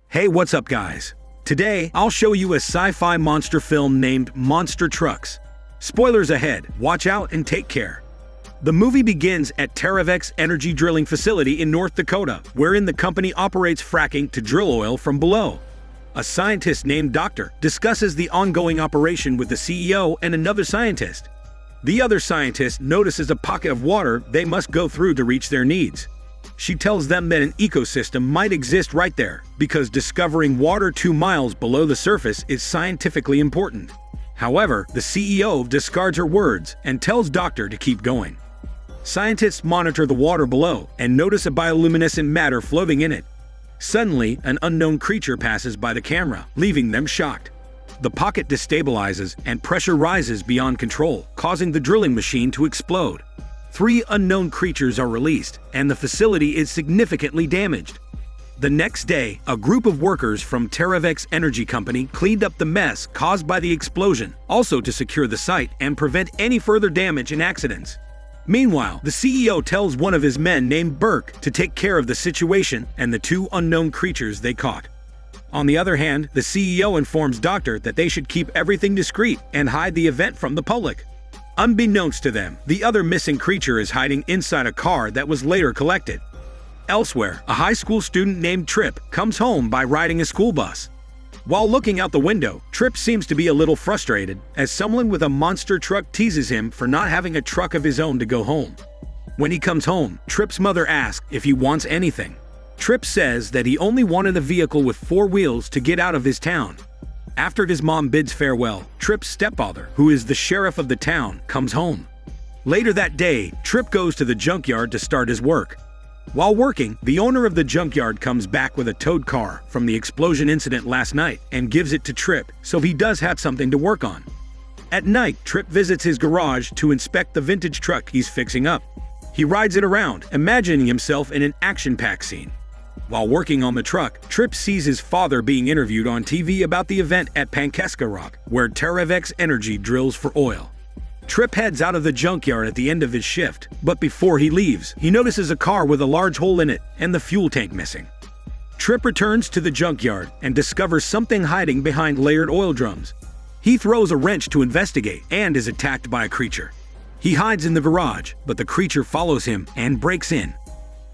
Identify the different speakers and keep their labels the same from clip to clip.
Speaker 1: Hey, what's up guys? Today, I'll show you a sci-fi monster film named Monster Trucks. Spoilers ahead, watch out and take care. The movie begins at Tripp's energy drilling facility in North Dakota, wherein the company operates fracking to drill oil from below. A scientist named Doctor discusses the ongoing operation with the CEO and another scientist. The other scientist notices a pocket of water they must go through to reach their needs. She tells them that an ecosystem might exist right there, because discovering water 2 miles below the surface is scientifically important. However, the CEO discards her words and tells Doctor to keep going. Scientists monitor the water below and notice a bioluminescent matter floating in it. Suddenly, an unknown creature passes by the camera, leaving them shocked. The pocket destabilizes and pressure rises beyond control, causing the drilling machine to explode. 3 unknown creatures are released, and the facility is significantly damaged. The next day, a group of workers from Tripp's energy company cleaned up the mess caused by the explosion, also to secure the site and prevent any further damage and accidents. Meanwhile, the CEO tells one of his men named Burke to take care of the situation and the 2 unknown creatures they caught. On the other hand, the CEO informs Doctor that they should keep everything discreet and hide the event from the public. Unbeknownst to them, the other missing creature is hiding inside a car that was later collected. Elsewhere, a high school student named Tripp comes home by riding a school bus. While looking out the window, Tripp seems to be a little frustrated as someone with a monster truck teases him for not having a truck of his own to go home. When he comes home, Tripp's mother asks if he wants anything. Tripp says that he only wanted a vehicle with 4 wheels to get out of his town. After his mom bids farewell, Tripp's stepfather, who is the sheriff of the town, comes home. Later that day, Tripp goes to the junkyard to start his work. While working, the owner of the junkyard comes back with a towed car from the explosion incident last night and gives it to Tripp, so he does have something to work on. At night, Tripp visits his garage to inspect the vintage truck he's fixing up. He rides it around, imagining himself in an action-packed scene. While working on the truck, Tripp sees his father being interviewed on TV about the event at Pankeska Rock, where Tripp's energy drills for oil. Tripp heads out of the junkyard at the end of his shift, but before he leaves, he notices a car with a large hole in it and the fuel tank missing. Tripp returns to the junkyard and discovers something hiding behind layered oil drums. He throws a wrench to investigate and is attacked by a creature. He hides in the garage, but the creature follows him and breaks in.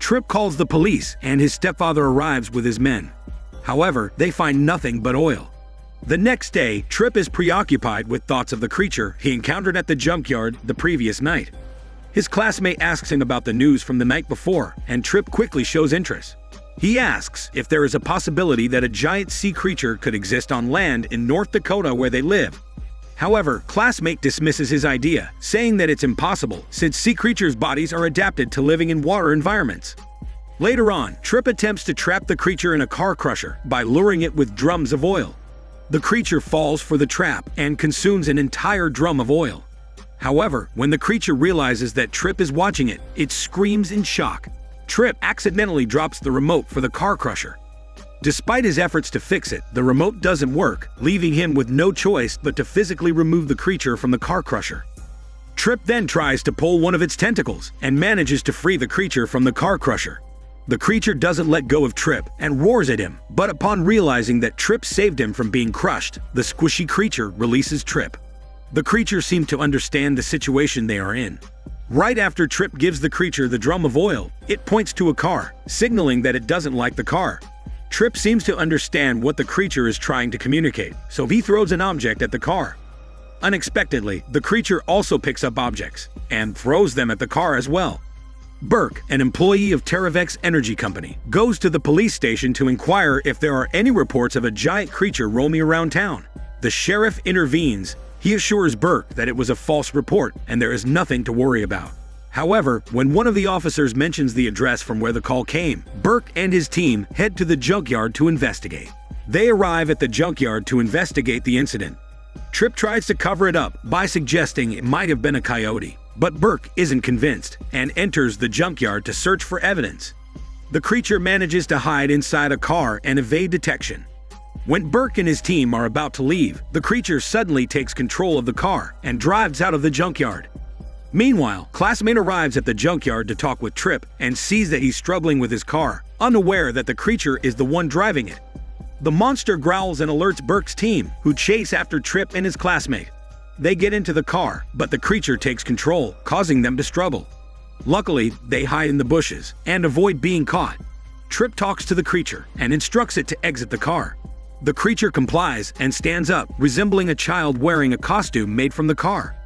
Speaker 1: Tripp calls the police and his stepfather arrives with his men. However, they find nothing but oil. The next day, Tripp is preoccupied with thoughts of the creature he encountered at the junkyard the previous night. His classmate asks him about the news from the night before, and Tripp quickly shows interest. He asks if there is a possibility that a giant sea creature could exist on land in North Dakota where they live. However, classmate dismisses his idea, saying that it's impossible since sea creatures' bodies are adapted to living in water environments. Later on, Tripp attempts to trap the creature in a car crusher by luring it with drums of oil. The creature falls for the trap and consumes an entire drum of oil. However, when the creature realizes that Tripp is watching it, it screams in shock. Tripp accidentally drops the remote for the car crusher. Despite his efforts to fix it, the remote doesn't work, leaving him with no choice but to physically remove the creature from the car crusher. Tripp then tries to pull one of its tentacles and manages to free the creature from the car crusher. The creature doesn't let go of Tripp and roars at him, but upon realizing that Tripp saved him from being crushed, the squishy creature releases Tripp. The creature seems to understand the situation they are in. Right after Tripp gives the creature the drum of oil, it points to a car, signaling that it doesn't like the car. Tripp seems to understand what the creature is trying to communicate, so he throws an object at the car. Unexpectedly, the creature also picks up objects and throws them at the car as well. Burke, an employee of Tripp's energy company, goes to the police station to inquire if there are any reports of a giant creature roaming around town. The sheriff intervenes. He assures Burke that it was a false report and there is nothing to worry about. However, when one of the officers mentions the address from where the call came, Burke and his team head to the junkyard to investigate. They arrive at the junkyard to investigate the incident. Tripp tries to cover it up by suggesting it might have been a coyote, but Burke isn't convinced and enters the junkyard to search for evidence. The creature manages to hide inside a car and evade detection. When Burke and his team are about to leave, the creature suddenly takes control of the car and drives out of the junkyard. Meanwhile, classmate arrives at the junkyard to talk with Tripp and sees that he's struggling with his car, unaware that the creature is the one driving it. The monster growls and alerts Burke's team, who chase after Tripp and his classmate. They get into the car, but the creature takes control, causing them to struggle. Luckily, they hide in the bushes and avoid being caught. Tripp talks to the creature and instructs it to exit the car. The creature complies and stands up, resembling a child wearing a costume made from the car.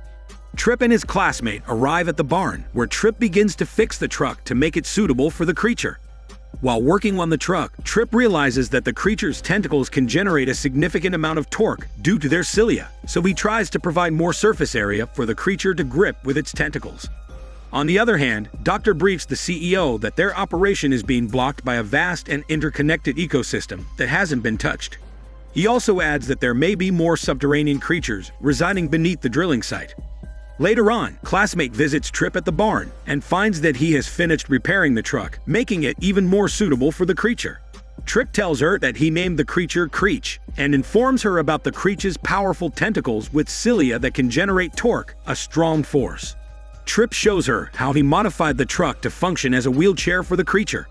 Speaker 1: Tripp and his classmate arrive at the barn, where Tripp begins to fix the truck to make it suitable for the creature. While working on the truck, Tripp realizes that the creature's tentacles can generate a significant amount of torque due to their cilia, so he tries to provide more surface area for the creature to grip with its tentacles. On the other hand, Dr. briefs the CEO that their operation is being blocked by a vast and interconnected ecosystem that hasn't been touched. He also adds that there may be more subterranean creatures residing beneath the drilling site. Later on, classmate visits Tripp at the barn and finds that he has finished repairing the truck, making it even more suitable for the creature. Tripp tells her that he named the creature Creech and informs her about the Creech's powerful tentacles with cilia that can generate torque, a strong force. Tripp shows her how he modified the truck to function as a wheelchair for the creature.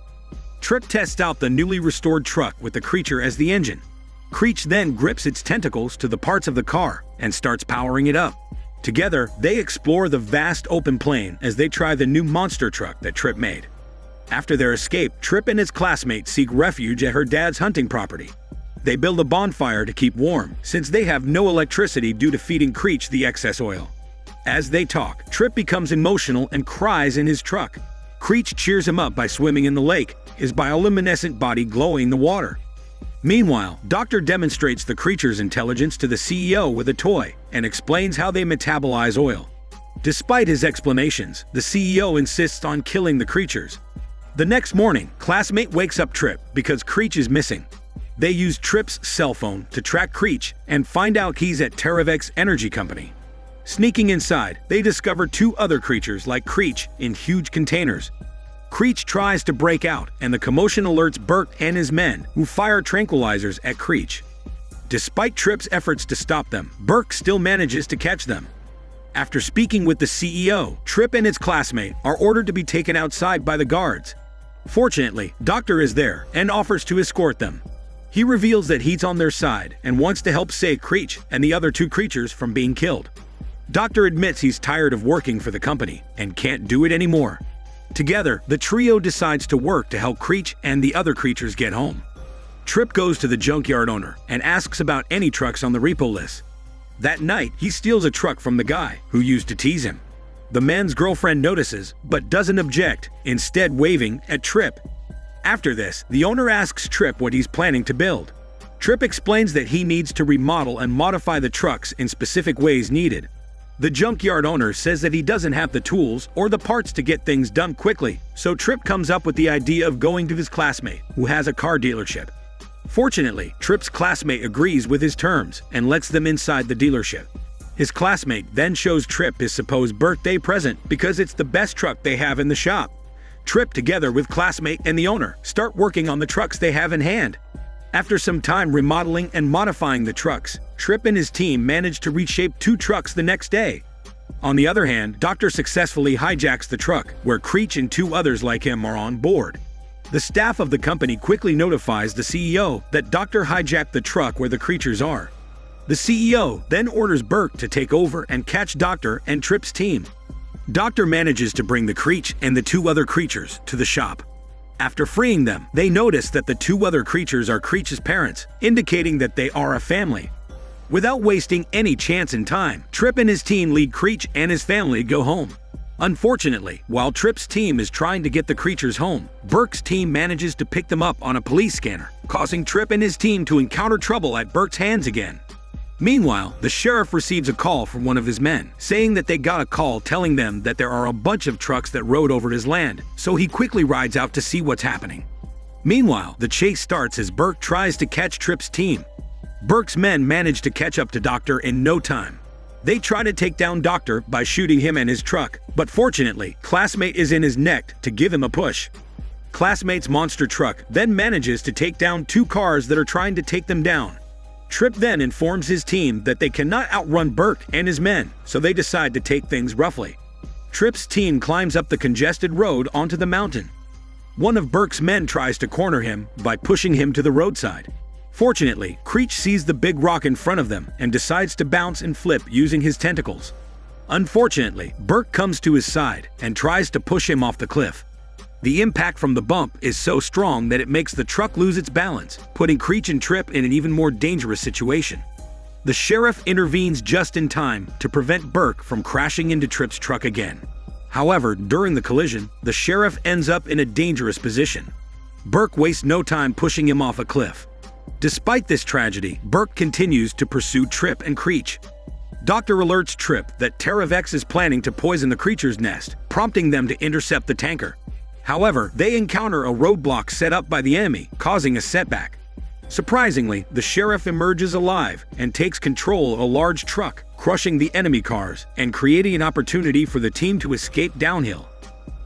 Speaker 1: Tripp tests out the newly restored truck with the creature as the engine. Creech then grips its tentacles to the parts of the car and starts powering it up. Together, they explore the vast open plain as they try the new monster truck that Tripp made. After their escape, Tripp and his classmate seek refuge at her dad's hunting property. They build a bonfire to keep warm, since they have no electricity due to feeding Creech the excess oil. As they talk, Tripp becomes emotional and cries in his truck. Creech cheers him up by swimming in the lake, his bioluminescent body glowing in the water. Meanwhile, Doctor demonstrates the creature's intelligence to the CEO with a toy and explains how they metabolize oil. Despite his explanations, the CEO insists on killing the creatures. The next morning, classmate wakes up Tripp because Creech is missing. They use Tripp's cell phone to track Creech and find out he's at Terravex Energy Company. Sneaking inside, they discover two other creatures like Creech in huge containers. Creech tries to break out, and the commotion alerts Burke and his men, who fire tranquilizers at Creech. Despite Tripp's efforts to stop them, Burke still manages to catch them. After speaking with the CEO, Tripp and his classmate are ordered to be taken outside by the guards. Fortunately, Doctor is there and offers to escort them. He reveals that he's on their side and wants to help save Creech and the other two creatures from being killed. Doctor admits he's tired of working for the company and can't do it anymore. Together, the trio decides to work to help Creech and the other creatures get home. Tripp goes to the junkyard owner and asks about any trucks on the repo list. That night, he steals a truck from the guy who used to tease him. The man's girlfriend notices, but doesn't object, instead waving at Tripp. After this, the owner asks Tripp what he's planning to build. Tripp explains that he needs to remodel and modify the trucks in specific ways needed. The junkyard owner says that he doesn't have the tools or the parts to get things done quickly, so Tripp comes up with the idea of going to his classmate, who has a car dealership. Fortunately, Tripp's classmate agrees with his terms and lets them inside the dealership. His classmate then shows Tripp his supposed birthday present because it's the best truck they have in the shop. Tripp, together with classmate and the owner, start working on the trucks they have in hand. After some time remodeling and modifying the trucks, Tripp and his team manage to reshape two trucks the next day. On the other hand, Doctor successfully hijacks the truck, where Creech and two others like him are on board. The staff of the company quickly notifies the CEO that Doctor hijacked the truck where the creatures are. The CEO then orders Burke to take over and catch Doctor and Tripp's team. Doctor manages to bring the Creech and the two other creatures to the shop. After freeing them, they notice that the two other creatures are Creech's parents, indicating that they are a family. Without wasting any chance and time, Tripp and his team lead Creech and his family go home. Unfortunately, while Tripp's team is trying to get the creatures home, Burke's team manages to pick them up on a police scanner, causing Tripp and his team to encounter trouble at Burke's hands again. Meanwhile, the sheriff receives a call from one of his men, saying that they got a call telling them that there are a bunch of trucks that rode over his land, so he quickly rides out to see what's happening. Meanwhile, the chase starts as Burke tries to catch Tripp's team. Burke's men manage to catch up to Doctor in no time. They try to take down Doctor by shooting him and his truck, but fortunately, classmate is in his neck to give him a push. Classmate's monster truck then manages to take down two cars that are trying to take them down. Tripp then informs his team that they cannot outrun Burke and his men, so they decide to take things roughly. Tripp's team climbs up the congested road onto the mountain. One of Burke's men tries to corner him by pushing him to the roadside. Fortunately, Creech sees the big rock in front of them and decides to bounce and flip using his tentacles. Unfortunately, Burke comes to his side and tries to push him off the cliff. The impact from the bump is so strong that it makes the truck lose its balance, putting Creech and Tripp in an even more dangerous situation. The sheriff intervenes just in time to prevent Burke from crashing into Tripp's truck again. However, during the collision, the sheriff ends up in a dangerous position. Burke wastes no time pushing him off a cliff. Despite this tragedy, Burke continues to pursue Tripp and Creech. Doctor alerts Tripp that Terravex is planning to poison the creature's nest, prompting them to intercept the tanker. However, they encounter a roadblock set up by the enemy, causing a setback. Surprisingly, the sheriff emerges alive and takes control of a large truck, crushing the enemy cars and creating an opportunity for the team to escape downhill.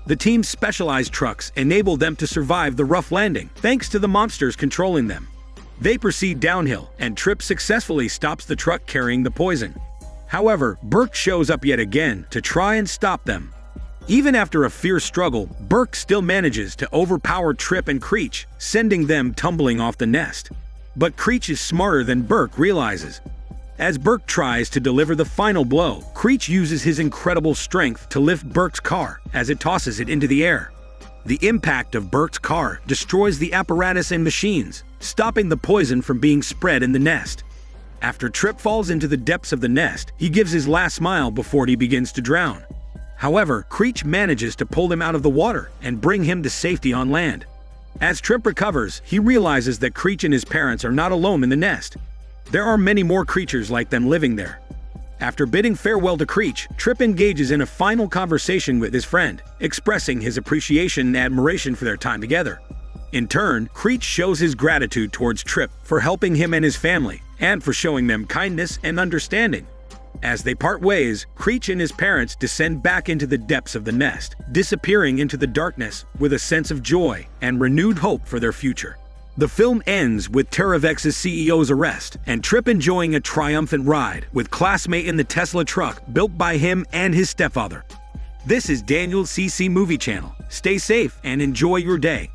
Speaker 1: The team's specialized trucks enable them to survive the rough landing, thanks to the monsters controlling them. They proceed downhill, and Tripp successfully stops the truck carrying the poison. However, Burke shows up yet again to try and stop them. Even after a fierce struggle, Burke still manages to overpower Tripp and Creech, sending them tumbling off the nest. But Creech is smarter than Burke realizes. As Burke tries to deliver the final blow, Creech uses his incredible strength to lift Burke's car as it tosses it into the air. The impact of Burke's car destroys the apparatus and machines, stopping the poison from being spread in the nest. After Tripp falls into the depths of the nest, he gives his last smile before he begins to drown. However, Creech manages to pull him out of the water and bring him to safety on land. As Tripp recovers, he realizes that Creech and his parents are not alone in the nest. There are many more creatures like them living there. After bidding farewell to Creech, Tripp engages in a final conversation with his friend, expressing his appreciation and admiration for their time together. In turn, Creech shows his gratitude towards Tripp for helping him and his family, and for showing them kindness and understanding. As they part ways, Creech and his parents descend back into the depths of the nest, disappearing into the darkness with a sense of joy and renewed hope for their future. The film ends with Terravex's CEO's arrest, and Tripp enjoying a triumphant ride with classmate in the Tesla truck built by him and his stepfather. This is Daniel's CC Movie Channel. Stay safe and enjoy your day.